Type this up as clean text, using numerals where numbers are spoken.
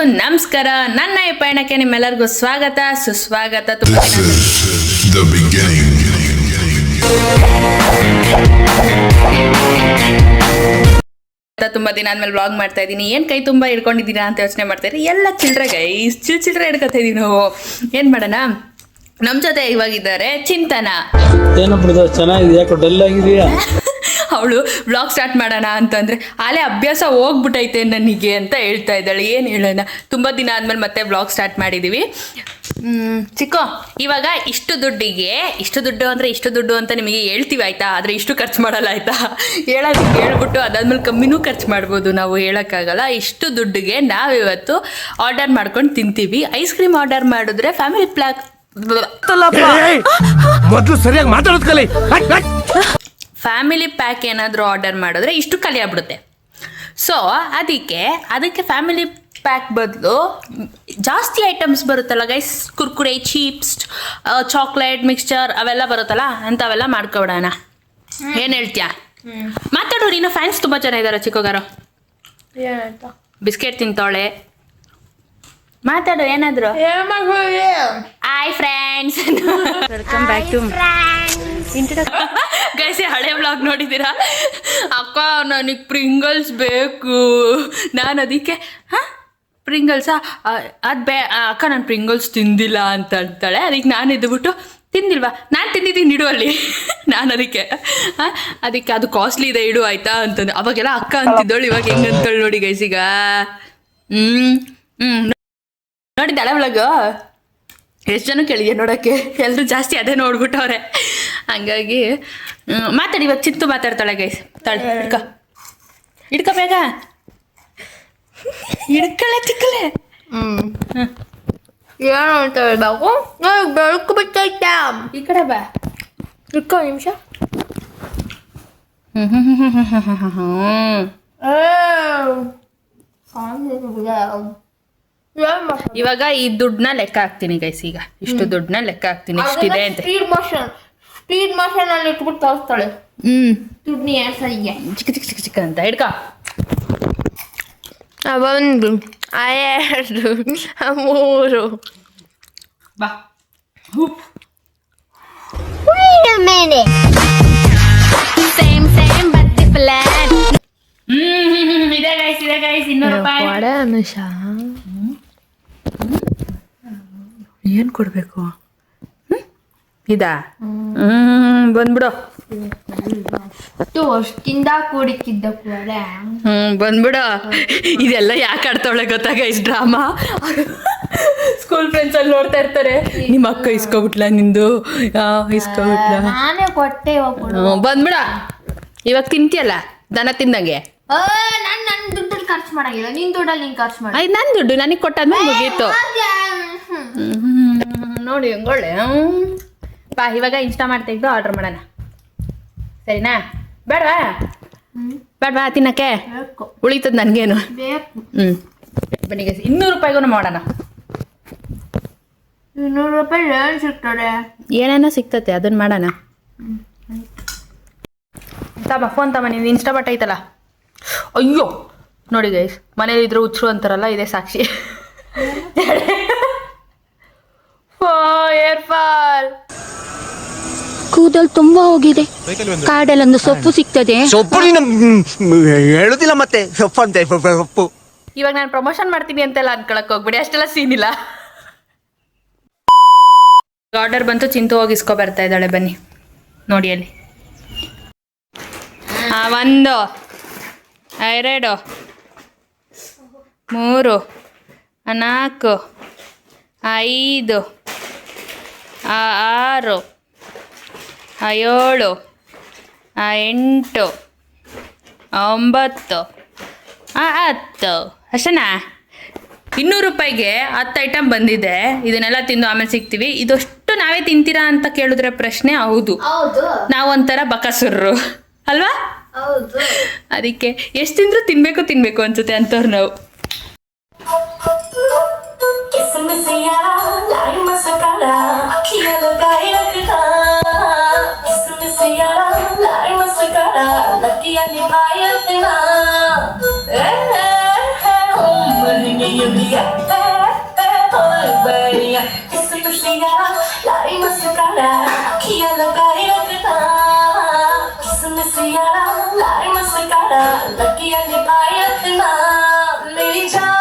ನಮಸ್ಕಾರ, ನನ್ನ ಈ ಪಯಣಕ್ಕೆ ನಿಮ್ಮೆಲ್ಲರಿಗೂ ಸ್ವಾಗತ ಸುಸ್ವಾಗತ. ತುಂಬಾ ದಿನ ಆದ್ಮೇಲೆ ವ್ಲಾಗ್ ಮಾಡ್ತಾ ಇದ್ದೀನಿ. ಏನ್ ಕೈ ತುಂಬಾ ಹಿಡ್ಕೊಂಡಿದ್ದೀರಾ ಅಂತ ಯೋಚನೆ ಮಾಡ್ತಾ ಇದ್ರಿ. ಎಲ್ಲ ಚಿಲ್ಡ್ರೆ ಗೈಸ್, ಚಿಲ್ಡ್ರೆ ಹಿಡ್ಕೊತಾ ಇದೀವಿ ನಾವು. ಏನ್ ಮಾಡೋಣ, ನಮ್ ಜೊತೆ ಇವಾಗಿದ್ದಾರೆ ಚಿಂತನ. ಏನಪ್ಪ ಚೆನ್ನಾಗಿದೆ, ಯಾಕೋ ಡಲ್ ಆಗಿದೆಯಾ? ಅವಳು ವ್ಲಾಗ್ ಸ್ಟಾರ್ಟ್ ಮಾಡೋಣ ಅಂತಂದರೆ ಆಲೇ ಅಭ್ಯಾಸ ಹೋಗ್ಬಿಟ್ಟೈತೆ ನನಗೆ ಅಂತ ಹೇಳ್ತಾ ಇದ್ದಾಳೆ. ಏನು ಹೇಳೋಣ, ತುಂಬ ದಿನ ಆದಮೇಲೆ ಮತ್ತೆ ವ್ಲಾಗ್ ಸ್ಟಾರ್ಟ್ ಮಾಡಿದ್ದೀವಿ. ಚಿಕ್ಕೋ, ಇವಾಗ ಇಷ್ಟು ದುಡ್ಡು ಅಂದರೆ ಇಷ್ಟು ದುಡ್ಡು ಅಂತ ನಿಮಗೆ ಹೇಳ್ತೀವಿ ಆಯಿತಾ, ಆದರೆ ಇಷ್ಟು ಖರ್ಚು ಮಾಡಲ್ಲ ಆಯಿತಾ. ಹೇಳೋದಕ್ಕೆ ಹೇಳ್ಬಿಟ್ಟು ಅದಾದ್ಮೇಲೆ ಕಮ್ಮಿನೂ ಖರ್ಚು ಮಾಡ್ಬೋದು, ನಾವು ಹೇಳೋಕ್ಕಾಗಲ್ಲ. ಇಷ್ಟು ದುಡ್ಡಿಗೆ ನಾವಿವತ್ತು ಆರ್ಡರ್ ಮಾಡ್ಕೊಂಡು ತಿಂತೀವಿ. ಐಸ್ ಕ್ರೀಮ್ ಆರ್ಡರ್ ಮಾಡಿದ್ರೆ ಫ್ಯಾಮಿಲಿ ಪ್ಯಾಕ್ ಮೊದಲು ಸರಿಯಾಗಿ ಮಾತಾಡೋದು ಕಲಿ. ಫ್ಯಾಮಿಲಿ ಪ್ಯಾಕ್ ಏನಾದರೂ ಆರ್ಡರ್ ಮಾಡಿದ್ರೆ ಇಷ್ಟು ಖಾಲಿ ಆಗ್ಬಿಡುತ್ತೆ. ಸೊ ಅದಕ್ಕೆ ಫ್ಯಾಮಿಲಿ ಪ್ಯಾಕ್ ಬದಲು ಜಾಸ್ತಿ ಐಟಮ್ಸ್ ಬರುತ್ತಲ್ಲ guys, Kurkure, chips, chocolate mixture ಅವೆಲ್ಲ ಬರುತ್ತಲ್ಲ, ಅಂಥವೆಲ್ಲ ಮಾಡ್ಕೊಬಿಡೋಣ. ಏನು ಹೇಳ್ತೀಯಾ? ಮಾತಾಡು, ನೀನು ಫ್ಯಾನ್ಸ್ ತುಂಬ ಜನ ಇದ್ದಾರೆ ಚಿಕ್ಕೋಗಾರು. ಬಿಸ್ಕೆಟ್ ತಿಂತಾಳೆ, ಮಾತಾಡು ಏನಾದ್ರು. Hi friends, welcome back to guys. ಹಳೆ ವ್ಲಾಗ್ ನೋಡಿದ್ದೀರಾ? ಅಕ್ಕ ನನಗೆ ಪ್ರಿಂಗಲ್ಸ್ ಬೇಕು, ನಾನು ಅದಕ್ಕೆ ಪ್ರಿಂಗಲ್ಸಾ ಅದು ಅಕ್ಕ ನಾನು ಪ್ರಿಂಗಲ್ಸ್ ತಿಂದಿಲ್ಲ ಅಂತ ಅಂತಾಳೆ. ಅದಕ್ಕೆ ನಾನು ಇದ್ಬಿಟ್ಟು ತಿಂದಿಲ್ವಾ, ನಾನು ತಿಂದಿದ್ದೀನಿ ಇಡು ಅಲ್ಲಿ. ನಾನು ಅದಕ್ಕೆ ಅದು ಕಾಸ್ಟ್ಲಿ ಇದೆ ಇಡು ಆಯ್ತಾ ಅಂತಂದು. ಅವಾಗೆಲ್ಲ ಅಕ್ಕ ಅಂತಿದ್ದೋಳು, ಇವಾಗ ಹೆಂಗಂತೇಳಿ ನೋಡಿ ಗೈಸ್. ಈಗ ನೋಡಿದ್ದಾಳೆ ವ್ಲಾಗು? ಎಷ್ಟು ಜನ ಕೇಳಿದೆ ನೋಡೋಕ್ಕೆ, ಎಲ್ಲರೂ ಜಾಸ್ತಿ ಅದೇ ನೋಡ್ಬಿಟ್ಟವ್ರೆ. ಹಂಗಾಗಿ ಮಾತಾಡಿ, ಇವಾಗ ಚಿತ್ತು ಮಾತಾಡ್ತಾಳೆ ಗೈಸ್. ತಾಳೆ ಹಿಡ್ಕೊ ಬೇಗ, ಹಿಡ್ಕಳೆ ತಿಕ್ಕಲೆ. ಏನು ಅಂತ ಹೇಳ್ಬೇಕು, ಬೆಳಕು ಬಿಟ್ಟೈತೆ. ಈ ಕಡೆ ಬಾ, ಹಿಡ್ಕೊ ನಿಮಿಷ. ಇವಾಗ ಈ ದುಡ್ಡನ್ನ ಲೆಕ್ಕ ಹಾಕ್ತೀನಿ ಗೈಸ್. ಈಗ ಇಷ್ಟು ದುಡ್ಡನ್ನ ಲೆಕ್ಕ ಹಾಕ್ತೀನಿ, ಇಷ್ಟಿದೆ ಅಂತ. ಸ್ಪೀಡ್ ಮೋಷನ್ ಅಲ್ಲಿ ಇಟ್ಬಿಟ್ಟು ತೋರಿಸ್ತಾಳೆ. ದುಡ್ಡು ಸರಿಗೆ ಚಿಕ್ಕ ಅಂತ ಹಿಡ್ಕ. ಒಂದು, ಎರಡು, ಮೂರು. ಬಾ. ಇದೆ ಗೈಸ್ 200 ರೂಪಾಯಿ. ಏನು ಕೊಡಬೇಕು? ಇದಾ? ಬಂದ್ಬಿಡು. ಅಷ್ಟಿಂದ ಕೂಡಿಕ್ಕಿದ್ದ ಕೂಡ ಬಂದ್ಬಿಡು. ಇದೆಲ್ಲ ಯಾಕೆ ಆಡ್ತಾವಳೆ ಗೊತ್ತಾ ಗೈಸ್, ಡ್ರಾಮಾ. ಸ್ಕೂಲ್ ಫ್ರೆಂಡ್ಸ್ ಅಲ್ಲಿ ನೋಡ್ತಾ ಇರ್ತಾರೆ, ನಿಮ್ಮ ಅಕ್ಕ ಇಸ್ಕೊಬಿಟ್ಲ ನಿಂದು, ಇಸ್ಕೊಬಿಟ್ಲ. ನಾನೇ ಕೊಟ್ಟೆ. ಬಂದ್ಬಿಡ. ಇವಾಗ ತಿಂತಿಯಲ್ಲ ದನ ತಿಂದಂಗೆ. ನನ್ನ ದುಡ್ಡಲ್ಲಿ ಖರ್ಚು ಮಾಡಂಗಿಲ್ಲ, ನಿನ್ ದುಡ್ಡಲ್ಲಿ ನೀನ್ ಖರ್ಚು ಮಾಡಿ. ನನ್ನ ದುಡ್ಡು ನನಗೆ ಕೊಟ್ಟಾದ್ಮೇಲೆ ಮುಗೀತು. ನೋಡಿ ಹೆಂಗೊಳ್ಳೆ. ಬಾ, ಇವಾಗ ಇನ್ಸ್ಟಾಮಾರ್ಟ್ ತೆಗೆದು ಆರ್ಡರ್ ಮಾಡೋಣ, ಸರಿನಾ? ಬೇಡವಾ? ಬೇಡವಾ ತಿನ್ನಕ್ಕೆ? ಉಳಿತದ ನನಗೇನು. ಬನ್ನಿ ಗೈಸ್, 200 ರೂಪಾಯಿಗೂ ಮಾಡೋಣ. 200 ರೂಪಾಯಿ ಏನು ಸಿಗ್ತದೆ? ಏನೇನೋ ಸಿಗ್ತತೆ, ಅದನ್ನ ಮಾಡೋಣ. ತಮ್ಮ ಫೋನ್ ತಮ್ಮ, ನೀನು ಇನ್ಸ್ಟಾಮಾರ್ಟ್ ಐತಲ್ಲ. ಅಯ್ಯೋ ನೋಡಿ ಗೈಸ್, ಮನೇಲಿ ಇದ್ರು ಹುಚ್ಚರು ಅಂತಾರಲ್ಲ, ಇದೇ ಸಾಕ್ಷಿ. ಕೂದಲು ತುಂಬಾ ಹೋಗಿದೆ, ಕಾಡಲ್ಲೊಂದು ಸೊಪ್ಪು ಸಿಗ್ತದೆ. ಸೊಪ್ಪು ಹೇಳುದಿಲ್ಲ ಮತ್ತೆ ಸೊಪ್ಪು ಅಂತ. ಸೊಪ್ಪು ಇವಾಗ ನಾನು ಪ್ರಮೋಷನ್ ಮಾಡ್ತೀನಿ ಅಂತೆಲ್ಲ ಅನ್ಕೊಳಕ್ ಹೋಗ್ಬಿಡಿ, ಅಷ್ಟೆಲ್ಲ ಸೀನ್ ಇಲ್ಲ. ಆರ್ಡರ್ ಬಂತು, ಚಿಂತು ಹೋಗಿ ಇಸ್ಕೊ ಬರ್ತಾ ಇದ್ದಾಳೆ. ಬನ್ನಿ ನೋಡಿ ಅಲ್ಲಿ. 1, 2, 3, 4, 5, 6, 7, 8, 9, 10. ಅಷ್ಟೇನಾ? 200 ರೂಪಾಯಿಗೆ 10 ಐಟಮ್ ಬಂದಿದೆ. ಇದನ್ನೆಲ್ಲ ತಿಂದು ಆಮೇಲೆ ಸಿಗ್ತೀವಿ. ಇದಷ್ಟು ನಾವೇ ತಿಂತೀರಾ ಅಂತ ಕೇಳಿದ್ರೆ ಪ್ರಶ್ನೆ ಹೌದು, ನಾವೊಂಥರ ಬಕಾಸುರರು ಅಲ್ವಾ? ಅದಕ್ಕೆ ಎಷ್ಟು ತಿಂದ್ರು ತಿನ್ಬೇಕು ಅನ್ಸುತ್ತೆ ಅಂತವ್ರು ನಾವು. Lucky and the fire, मेरी जान